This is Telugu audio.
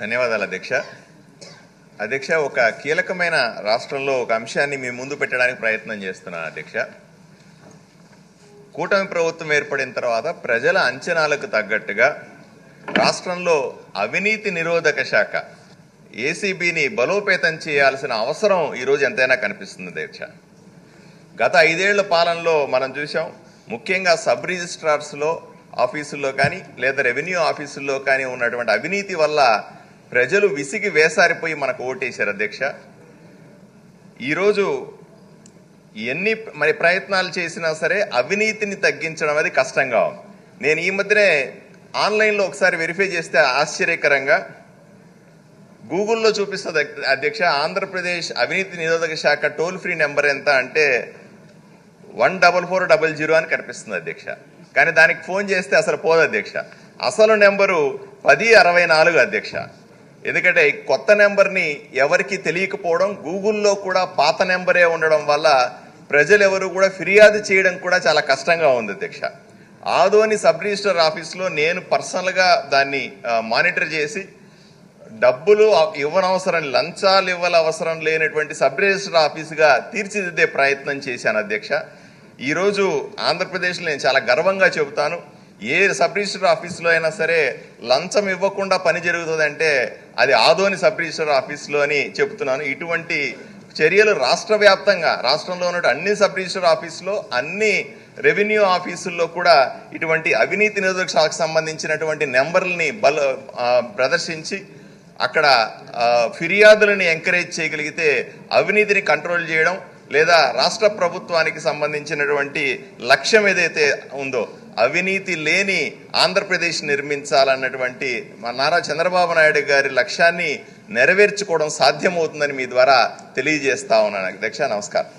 ధన్యవాదాలు అధ్యక్ష. అధ్యక్ష, ఒక కీలకమైన రాష్ట్రంలో ఒక అంశాన్ని మీ ముందు పెట్టడానికి ప్రయత్నం చేస్తున్నాను అధ్యక్ష. కూటమి ప్రభుత్వం ఏర్పడిన తర్వాత ప్రజల అంచనాలకు తగ్గట్టుగా రాష్ట్రంలో అవినీతి నిరోధక శాఖ ఏసీబీని బలోపేతం చేయాల్సిన అవసరం ఈరోజు ఎంతైనా కనిపిస్తుంది అధ్యక్ష. గత 5 ఏళ్ల పాలనలో మనం చూసాం, ముఖ్యంగా సబ్ రిజిస్ట్రార్స్లో ఆఫీసుల్లో కానీ లేదా రెవెన్యూ ఆఫీసుల్లో కానీ ఉన్నటువంటి అవినీతి వల్ల ప్రజలు విసిగి వేసారిపోయి మనకు ఓటేశారు అధ్యక్ష. ఈరోజు ఎన్ని ప్రయత్నాలు చేసినా సరే అవినీతిని తగ్గించడం అది కష్టంగా ఉంది. నేను ఈ మధ్యనే ఆన్లైన్లో ఒకసారి వెరిఫై చేస్తే ఆశ్చర్యకరంగా గూగుల్లో చూపిస్తుంది అధ్యక్ష, ఆంధ్రప్రదేశ్ అవినీతి నిరోధక శాఖ టోల్ ఫ్రీ నెంబర్ ఎంత అంటే 14400 అని కనిపిస్తుంది అధ్యక్ష. కానీ దానికి ఫోన్ చేస్తే అసలు పోదు అధ్యక్ష. అసలు నెంబరు 1064 అధ్యక్ష. ఎందుకంటే కొత్త నెంబర్ని ఎవరికి తెలియకపోవడం, గూగుల్లో కూడా పాత నెంబరే ఉండడం వల్ల ప్రజలు ఎవరు కూడా ఫిర్యాదు చేయడం కూడా చాలా కష్టంగా ఉంది అధ్యక్ష. ఆదోని సబ్ రిజిస్టర్ ఆఫీస్లో నేను పర్సనల్గా దాన్ని మానిటర్ చేసి డబ్బులు ఇవ్వనవసరం, లంచాలు ఇవ్వాలవసరం లేనటువంటి సబ్ రిజిస్టర్ ఆఫీసుగా తీర్చిదిద్దే ప్రయత్నం చేశాను అధ్యక్ష. ఈరోజు ఆంధ్రప్రదేశ్లో నేను చాలా గర్వంగా చెబుతాను, ఏ సబ్ రిజిస్టర్ ఆఫీసులో అయినా సరే లంచం ఇవ్వకుండా పని జరుగుతుందంటే అది ఆదోని సబ్ రిజిస్టర్ ఆఫీసులో అని చెబుతున్నాను. ఇటువంటి చర్యలు రాష్ట్ర వ్యాప్తంగా, రాష్ట్రంలో ఉన్న అన్ని సబ్ రిజిస్టర్ ఆఫీసులో, అన్ని రెవెన్యూ ఆఫీసుల్లో కూడా ఇటువంటి అవినీతి నిరోధక శాఖకు సంబంధించినటువంటి నెంబర్లని ప్రదర్శించి అక్కడ ఫిర్యాదులని ఎంకరేజ్ చేయగలిగితే అవినీతిని కంట్రోల్ చేయడం, లేదా రాష్ట్ర ప్రభుత్వానికి సంబంధించినటువంటి లక్ష్యం ఏదైతే ఉందో అవినీతి లేని ఆంధ్రప్రదేశ్ నిర్మించాలన్నటువంటి నారా చంద్రబాబు నాయుడు గారి లక్ష్యాన్ని నెరవేర్చుకోవడం సాధ్యమవుతుందని మీ ద్వారా తెలియజేస్తా ఉన్నాను అధ్యక్ష. నమస్కారం.